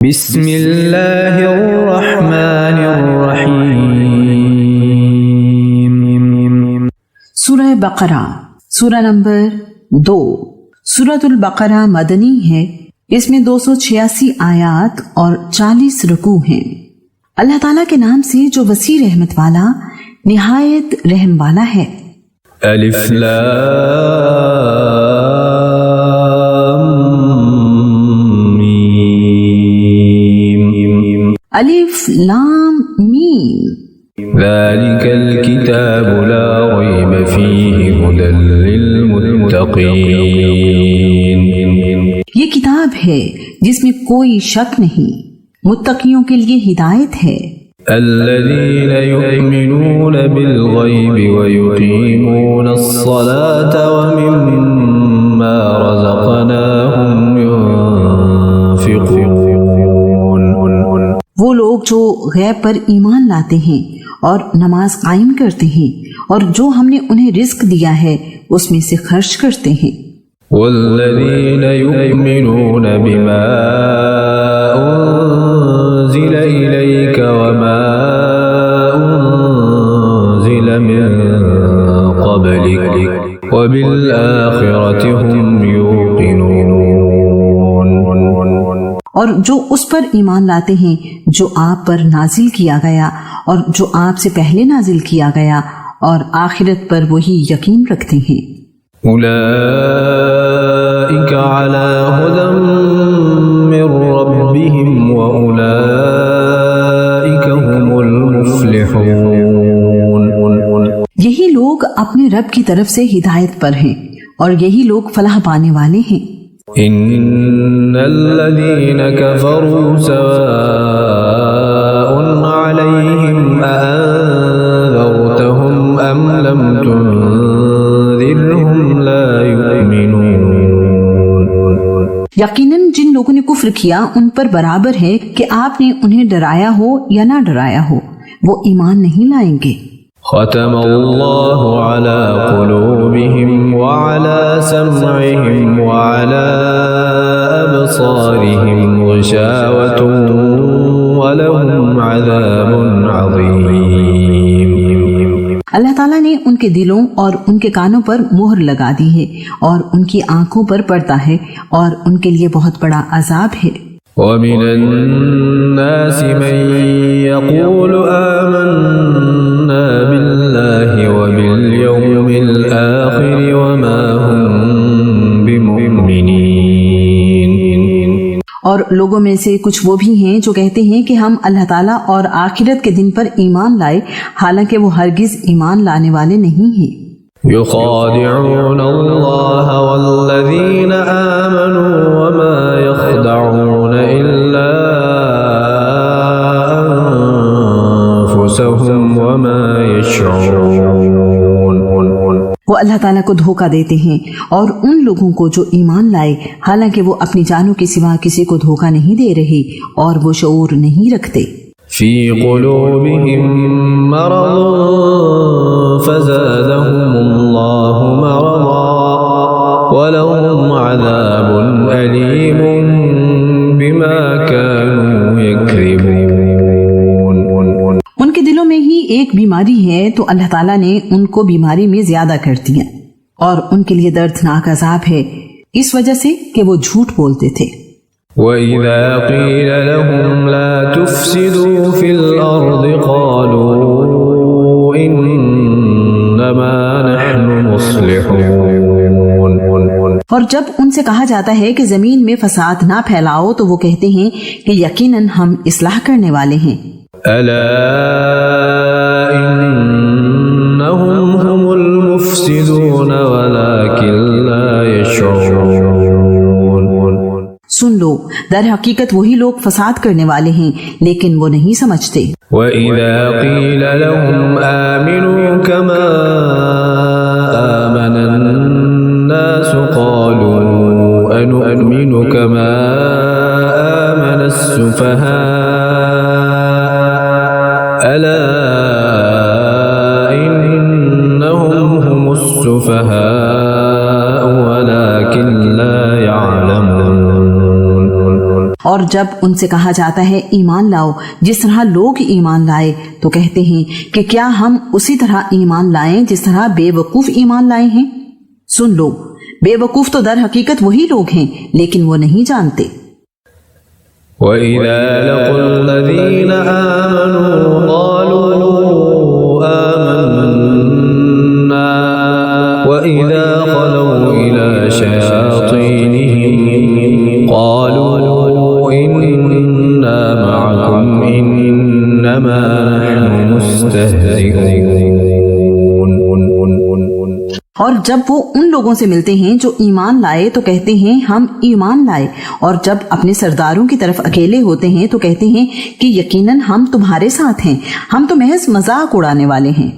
بسم اللہ الرحمن الرحیم۔ سورہ بقرہ، سورہ نمبر 2۔ سورۃ البقرہ مدنی ہے، اس میں 286 آیات اور 40 رکوع ہیں۔ اللہ تعالیٰ کے نام سے جو وسیع رحمت والا، نہایت رحم والا ہے۔ الف لام میم۔ الف لام میم۔ ذلك الكتاب لا ريب فيه هدى للمتقين۔ یہ کتاب ہے جس میں کوئی شک نہیں، متقیوں کے لیے ہدایت ہے۔ الذين يؤمنون بالغيب ويقيمون الصلاة ومما رزقناهم ينفقون۔ وہ لوگ جو غیب پر ایمان لاتے ہیں اور نماز قائم کرتے ہیں، اور جو ہم نے انہیں رزق دیا ہے اس میں سے خرچ کرتے ہیں۔ والذين يؤمنون بما أنزل إليك وما أنزل من قبلك وبالآخرة هم يوقنون۔ اور جو اس پر ایمان لاتے ہیں جو آپ پر نازل کیا گیا اور جو آپ سے پہلے نازل کیا گیا، اور آخرت پر وہی یقین رکھتے ہیں۔ أولئك على هدى من ربهم وأولئك هم المفلحون۔ یہی لوگ اپنے رب کی طرف سے ہدایت پر ہیں اور یہی لوگ فلاح پانے والے ہیں۔ إن الذين كفروا سواء عليهم أأنذرتهم أم لم تنذرهم لا يؤمنون۔ یقیناً جن لوگوں نے کفر کیا ان پر برابر ہے کہ آپ نے انہیں ڈرایا ہو یا نہ ڈرایا ہو، وہ ایمان نہیں لائیں گے۔ ختم اللہ علی قلوبہم وعلی سمعہم وعلی ابصارہم غشاوۃ ولہم عذاب عظیم۔ اللہ تعالیٰ نے ان کے دلوں اور ان کے کانوں پر مہر لگا دی ہے، اور ان کی آنکھوں پر پڑتا ہے، اور ان کے لیے بہت بڑا عذاب ہے۔ وَمِنَ النَّاسِ مَن يَقُولُ آمَنَّا بِاللَّهِ وَبِالْيَوْمِ الْآخِرِ وَمَا هُم بِمُؤْمِنِينَ۔ اور لوگوں میں سے کچھ وہ بھی ہیں جو کہتے ہیں کہ ہم اللہ تعالیٰ اور آخرت کے دن پر ایمان لائے، حالانکہ وہ ہرگز ایمان لانے والے نہیں ہیں۔ يخادعون اللہ والذین آمنوا وما يخدعون الا انفسهم وما يشعرون۔ وہ اللہ تعالیٰ کو دھوکہ دیتے ہیں اور ان لوگوں کو جو ایمان لائے، حالانکہ وہ اپنی جانوں کے سوا کسی کو دھوکہ نہیں دے رہے اور وہ شعور نہیں رکھتے۔ فی قلوبہم مرض فزادہم اللہ مرضا ولہم عذاب علیم بما کانوا یکذبون۔ ان کے دلوں میں ہی ایک بیماری ہے تو اللہ تعالیٰ نے ان کو بیماری میں زیادہ کر دیا، اور ان کے لیے دردناک عذاب ہے اس وجہ سے کہ وہ جھوٹ بولتے تھے۔ وَإِذَا قِيلَ لَهُمْ لَا تُفْسِدُوا فِي الْأَرْضِ قَالُوا إِنَّمَا نَحْنُ مُصْلِحُونَ۔ اور جب ان سے کہا جاتا ہے کہ زمین میں فساد نہ پھیلاؤ تو وہ کہتے ہیں کہ یقیناً ہم اصلاح کرنے والے ہیں۔ أَلَا إِنَّهُمْ هُمُ الْمُفْسِدُونَ وَلَكِنْ لَا يَشْعُرُونَ۔ سن لو، در حقیقت وہی لوگ فساد کرنے والے ہیں لیکن وہ نہیں سمجھتے۔ وَإِذَا قِيلَ لَهُمْ آمِنُوا كَمَا آمَنَ النَّاسُ قَالُوا أَنُؤْمِنُ كَمَا آمَنَ السُّفَهَاءُ أَلَا إِنَّهُمْ هُمُ السُّفَهَاءُ وَلَكِنْ لَا يَعْلَمُونَ۔ اور جب ان سے کہا جاتا ہے ایمان لاؤ جس طرح لوگ ایمان لائے تو کہتے ہیں کہ کیا ہم اسی طرح ایمان لائیں جس طرح بے وقوف ایمان لائے ہیں؟ سن لو، بے وقوف تو در حقیقت وہی لوگ ہیں لیکن وہ نہیں جانتے۔ وَإِذَا لَقُوا الَّذِينَ آمَنُوا قَالُوا آمَنَّا وَإِذَا خَلَوْا إِلَى شَيَاطِينِهِمْ قَالُوا إِنَّا مَعَكُمْ إِنَّمَا نَحْنُ مُسْتَهْزِئُونَ۔ اور جب وہ ان لوگوں سے ملتے ہیں جو ایمان لائے تو کہتے ہیں ہم ایمان لائے، اور جب اپنے سرداروں کی طرف اکیلے ہوتے ہیں تو کہتے ہیں کہ یقیناً ہم تمہارے ساتھ ہیں، ہم تو محض مذاق اڑانے والے ہیں۔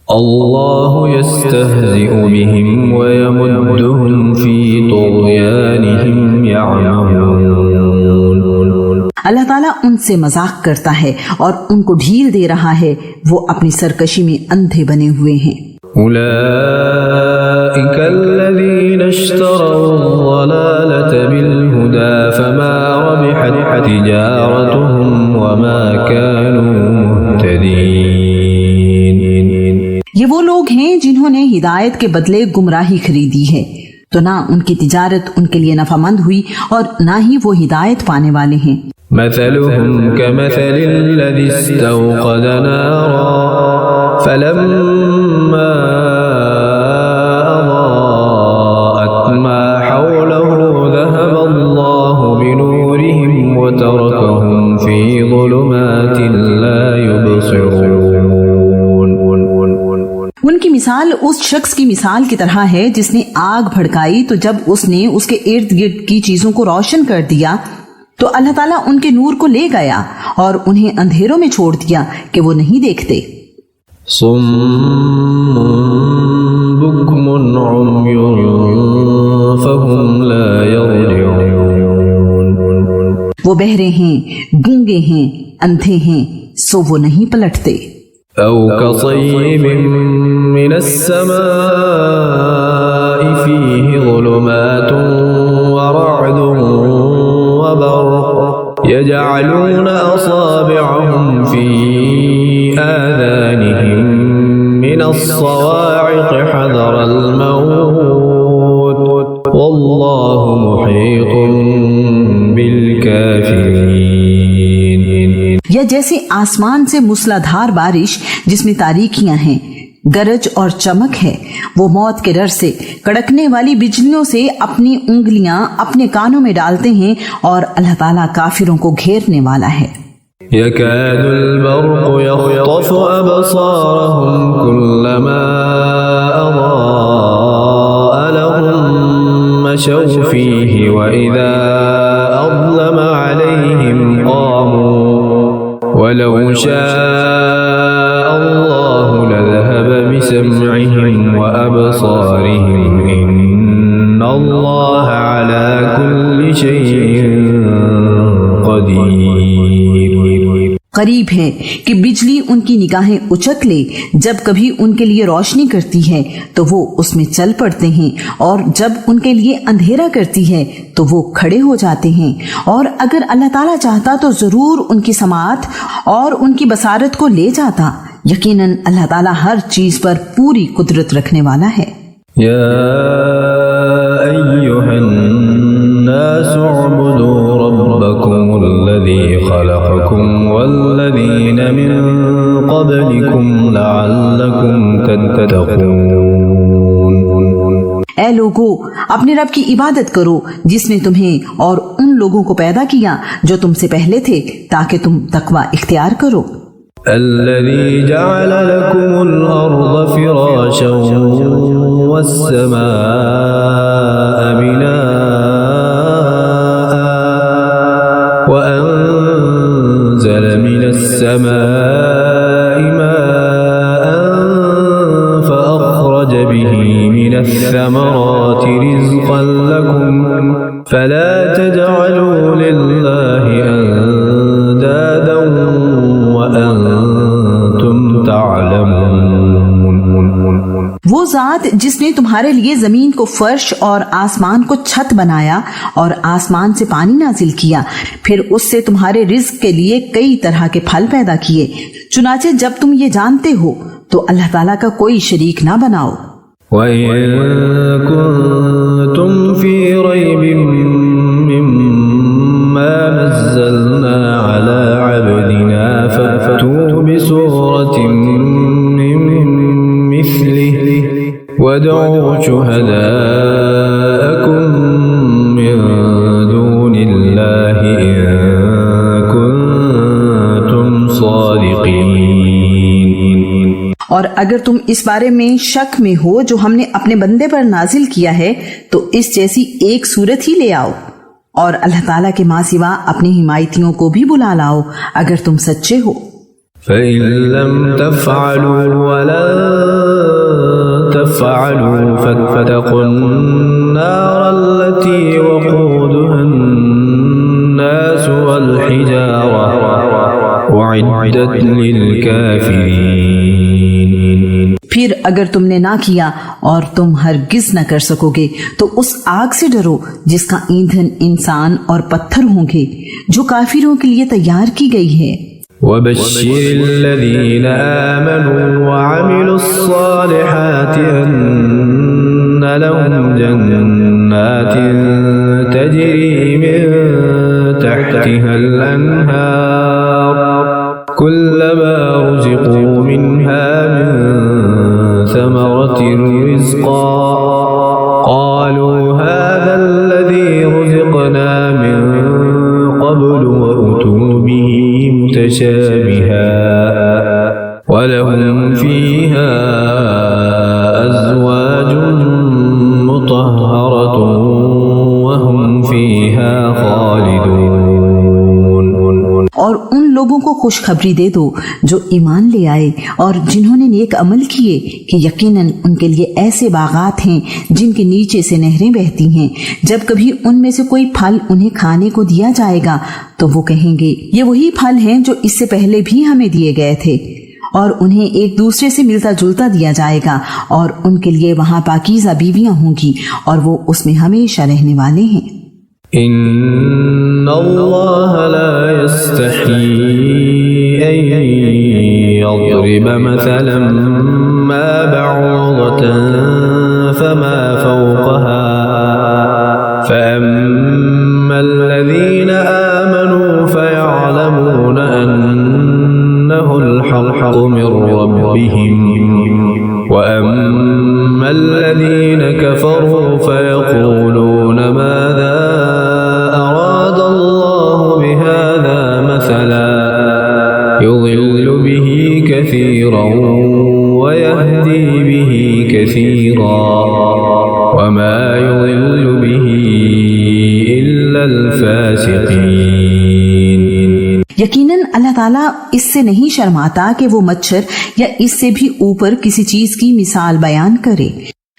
اللہ یستہزئ بہم ویمدہم فی طغیانہم یعمہون۔ اللہ تعالیٰ ان سے مذاق کرتا ہے اور ان کو ڈھیل دے رہا ہے، وہ اپنی سرکشی میں اندھے بنے ہوئے ہیں۔ أولئك الذين اشتروا الضلالة بالهدى فما ربحت تجارتهم وما كانوا مهتدين۔ یہ وہ لوگ ہیں جنہوں نے ہدایت کے بدلے گمراہی خریدی ہے، تو نہ ان کی تجارت ان کے لیے نفع مند ہوئی اور نہ ہی وہ ہدایت پانے والے ہیں۔ مثلهم كمثل الذي استوقد نارا فلما أضاءت ما حوله ذهب الله بنورهم وتركهم في ظلمات لا يبصرون۔ ان کی مثال اس شخص کی مثال کی طرح ہے جس نے آگ بھڑکائی، تو جب اس نے اس کے ارد گرد کی چیزوں کو روشن کر دیا تو اللہ تعالیٰ ان کے نور کو لے گیا اور انہیں اندھیروں میں چھوڑ دیا کہ وہ نہیں دیکھتے۔ صم بكم عمي فهم لا يرجعون۔ وہ بہرے ہیں، گونگے ہیں، اندھے ہیں، سو وہ نہیں پلٹتے۔ أو كصيب من السماء فيه ظلمات ورعد وبرق يجعلون أصابعهم في آذانهم من الصواعق حذر الموت والله محيط بالكافرين۔ یا جیسے آسمان سے موسلادھار بارش جس میں تاریکیاں ہیں، گرج اور چمک ہے، وہ موت کے ڈر سے کڑکنے والی بجلیوں سے اپنی انگلیاں اپنے کانوں میں ڈالتے ہیں، اور اللہ تعالیٰ کافروں کو گھیرنے والا ہے۔ يكاد البرق يخطف أبصارهم كلما أضاء لهم مشوا فيه وإذا أظلم عليهم قاموا ولو شاء الله لذهب بسمعهم وأبصارهم إن الله على كل شيء قدير۔ قریب ہے کہ بجلی ان کی نگاہیں اچک لے، جب کبھی ان کے لیے روشنی کرتی ہے تو وہ اس میں چل پڑتے ہیں، اور جب ان کے لیے اندھیرا کرتی ہے تو وہ کھڑے ہو جاتے ہیں، اور اگر اللہ تعالیٰ چاہتا تو ضرور ان کی سماعت اور ان کی بصارت کو لے جاتا۔ یقیناً اللہ تعالیٰ ہر چیز پر پوری قدرت رکھنے والا ہے۔ یا ایھا الناس اعبدوا ربکم الذی خلقکم والذین من قبلکم لعلکم تتقون۔ اے لوگو، اپنے رب کی عبادت کرو جس نے تمہیں اور ان لوگوں کو پیدا کیا جو تم سے پہلے تھے، تاکہ تم تقوی اختیار کرو۔ الذي جعل لكم الأرض فراشا والسماء بناء وأنزل من السماء ماء فأخرج به من الثمرات رزقا لكم فلا تجعلوا لله أندادا وأنتم تعلمون۔ وہ ذات جس نے تمہارے لیے زمین کو فرش اور آسمان کو چھت بنایا اور آسمان سے پانی نازل کیا، پھر اس سے تمہارے رزق کے لیے کئی طرح کے پھل پیدا کیے، چنانچہ جب تم یہ جانتے ہو تو اللہ تعالیٰ کا کوئی شریک نہ بناؤ۔ وَإِن كُنتُمْ فِي رَيْبٍ مِّمَّا نَزَّلْنَا عَلَىٰ عَبْدِنَا فَأْتُوا بِسُورَةٍ مِّن مِّثْلِهِ وَادْعُوا شُهَدَاءَكُم مِّن دُونِ اللَّهِ إِن كُنتُمْ صَادِقِينَ۔ اور اگر تم اس بارے میں شک میں ہو جو ہم نے اپنے بندے پر نازل کیا ہے تو اس جیسی ایک صورت ہی لے آؤ، اور اللہ تعالیٰ کے ماں سوا اپنے حمایتیوں کو بھی بلا لاؤ اگر تم سچے ہو۔ فَإِن لَّمْ تَفْعَلُوا وَلَن تَفْعَلُوا فَاتَّقُوا النَّارَ الَّتِي وَقُودُهَا النَّاسُ وَالْحِجَارَةُ أُعِدَّتْ لِلْكَافِرِينَ۔ پھر اگر تم نے نہ کیا اور تم ہرگز نہ کر سکو گے تو اس آگ سے ڈرو جس کا ایندھن انسان اور پتھر ہوں گے، جو کافروں کے لیے تیار کی گئی ہے۔ وَبَشِّرِ الَّذِينَ آمَنُوا وَعَمِلُوا الصَّالِحَاتِ أَنَّ لَهُمْ جَنَّاتٍ تَجْرِي مِن تَحْتِهَا الْأَنْهَارُ كُلَّمَا رُزِقُوا مِنْهَا مِن ثَمَرَةٍ رِّزْقًا قَالُوا هَٰذَا الَّذِي رُزِقْنَا مِن قَبْلُ وَأُتُوا بِهِ متشابها وَلَهُمْ فِيهَا أَزْوَاجٌ مُطَهَّرَةٌ وَهُمْ فِيهَا خَالِدُونَ۔ اور ان لوگوں کو خوشخبری دے دو جو ایمان لے آئے اور جنہوں نے نیک عمل کیے کہ یقیناً ان کے لیے ایسے باغات ہیں جن کے نیچے سے نہریں بہتی ہیں، جب کبھی ان میں سے کوئی پھل انہیں کھانے کو دیا جائے گا تو وہ کہیں گے یہ وہی پھل ہیں جو اس سے پہلے بھی ہمیں دیے گئے تھے، اور انہیں ایک دوسرے سے ملتا جلتا دیا جائے گا، اور ان کے لیے وہاں پاکیزہ بیویاں ہوں گی اور وہ اس میں ہمیشہ رہنے والے ہیں۔ إِنَّ اللَّهَ لَا يَسْتَحْيِي أَن يَضْرِبَ مَثَلًا مَّا بَعُوضَةً فَمَا فَوْقَهَا فَأَمَّا الَّذِينَ آمَنُوا فَيَعْلَمُونَ أَنَّهُ الْحَقُّ مِن رَّبِّهِمْ وَأَمَّا الَّذِينَ كَفَرُوا فَيَقُولُونَ مَاذَا أَرَادَ اللَّهُ بِهَٰذَا مَثَلًا يُضِلُّ بِهِ كَثِيرًا وَيَهْدِي بِهِ كَثِيرًا وَمَا يُضِلُّ بِهِ إِلَّا الْفَاسِقِينَ۔ یقیناً اللہ تعالیٰ اس سے نہیں شرماتا کہ وہ مچھر یا اس سے بھی اوپر کسی چیز کی مثال بیان کرے،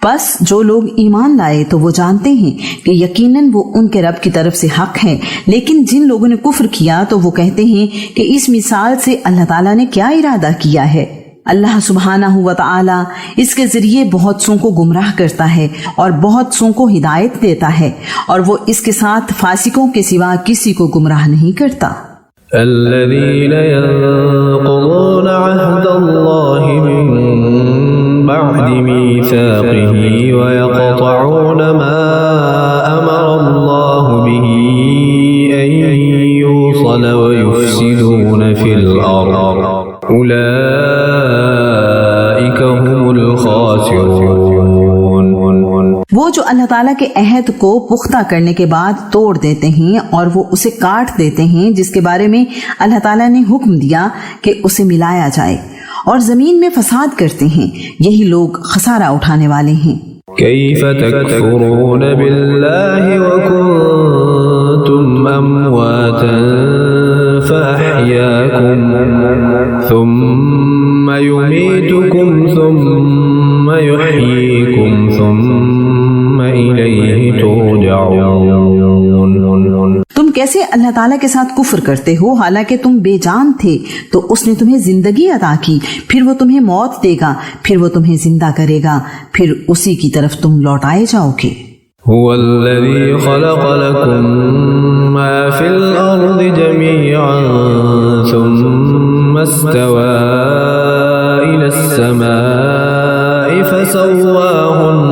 بس جو لوگ ایمان لائے تو وہ جانتے ہیں کہ یقیناً وہ ان کے رب کی طرف سے حق ہے، لیکن جن لوگوں نے کفر کیا تو وہ کہتے ہیں کہ اس مثال سے اللہ تعالیٰ نے کیا ارادہ کیا ہے۔ اللہ سبحانہ و تعالیٰ اس کے ذریعے بہت سوں کو گمراہ کرتا ہے اور بہت سوں کو ہدایت دیتا ہے، اور وہ اس کے ساتھ فاسقوں کے سوا کسی کو گمراہ نہیں کرتا۔ الذين ينقضون عهد الله من بعد ميثاقه ويقطعون ما أمر الله به أن يوصل ويفسدون في الأرض أولئك هم الخاسرون۔ وہ جو اللہ تعالیٰ کے عہد کو پختہ کرنے کے بعد توڑ دیتے ہیں اور وہ اسے کاٹ دیتے ہیں جس کے بارے میں اللہ تعالیٰ نے حکم دیا کہ اسے ملایا جائے، اور زمین میں فساد کرتے ہیں، یہی لوگ خسارہ اٹھانے والے ہیں۔ كيف تكفرون بالله وكنتم أمواتا فأحياكم ثم يميتكم ثم يحييكم ثم إليه ترجعون۔ تم کیسے اللہ تعالیٰ کے ساتھ کفر کرتے ہو حالانکہ تم بے جان تھے، تو اس نے تمہیں زندگی عطا کی، پھر وہ تمہیں موت دے گا، پھر وہ تمہیں زندہ کرے گا، پھر اسی کی طرف تم لوٹائے جاؤ گے۔ هو الذي خلق لكم ما في الأرض جميعا ثم استوى إلى السماء فسواهن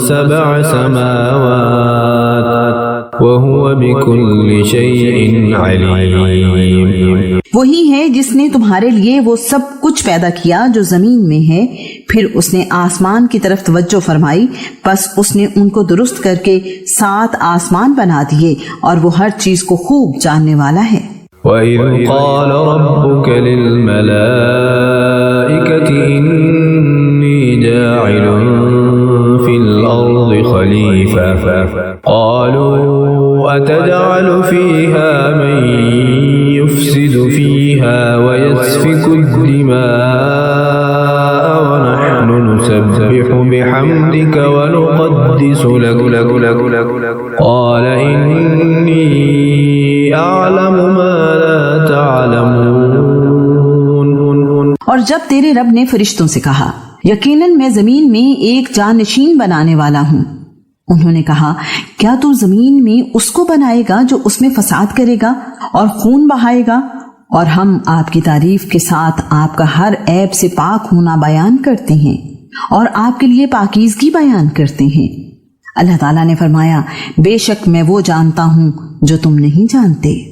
7 سماوات وهو بكل شيء عليم۔ وہی ہے جس نے تمہارے لیے وہ سب کچھ پیدا کیا جو زمین میں ہے، پھر اس نے آسمان کی طرف توجہ فرمائی، پس اس نے ان کو درست کر کے 7 آسمان بنا دیے، اور وہ ہر چیز کو خوب جاننے والا ہے۔ وَإِذْ قَالَ رَبُّكَ لِلْمَلَائِكَةِ إِنِّي جَاعِلٌ فِي الْأَرْضِ خَلِيفَةً قَالُوا أَتَجْعَلُ فِيهَا مَن يُفْسِدُ فِيهَا وَيَسْفِكُ الدِّمَاءَ وَنَحْنُ نُسَبِّحُ بِحَمْدِكَ وَنُقَدِّسُ لَكَ قَالَ إِنِّي أَعْلَمُ مَا لَا تَعْلَمُونَ۔ اور جب تیرے رب نے فرشتوں سے کہا یقیناً میں زمین میں ایک جانشین بنانے والا ہوں، انہوں نے کہا کیا تو زمین میں اس کو بنائے گا جو اس میں فساد کرے گا اور خون بہائے گا؟ اور ہم آپ کی تعریف کے ساتھ آپ کا ہر عیب سے پاک ہونا بیان کرتے ہیں اور آپ کے لیے پاکیزگی بیان کرتے ہیں۔ اللہ تعالیٰ نے فرمایا بے شک میں وہ جانتا ہوں جو تم نہیں جانتے۔